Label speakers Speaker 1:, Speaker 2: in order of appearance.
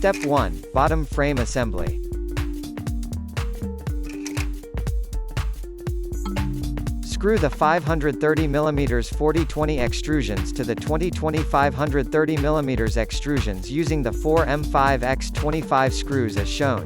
Speaker 1: Step 1. Bottom frame assembly. Screw the 530 mm 40/20 extrusions to the 20/20 530 mm extrusions using the 4M5x25 screws as shown.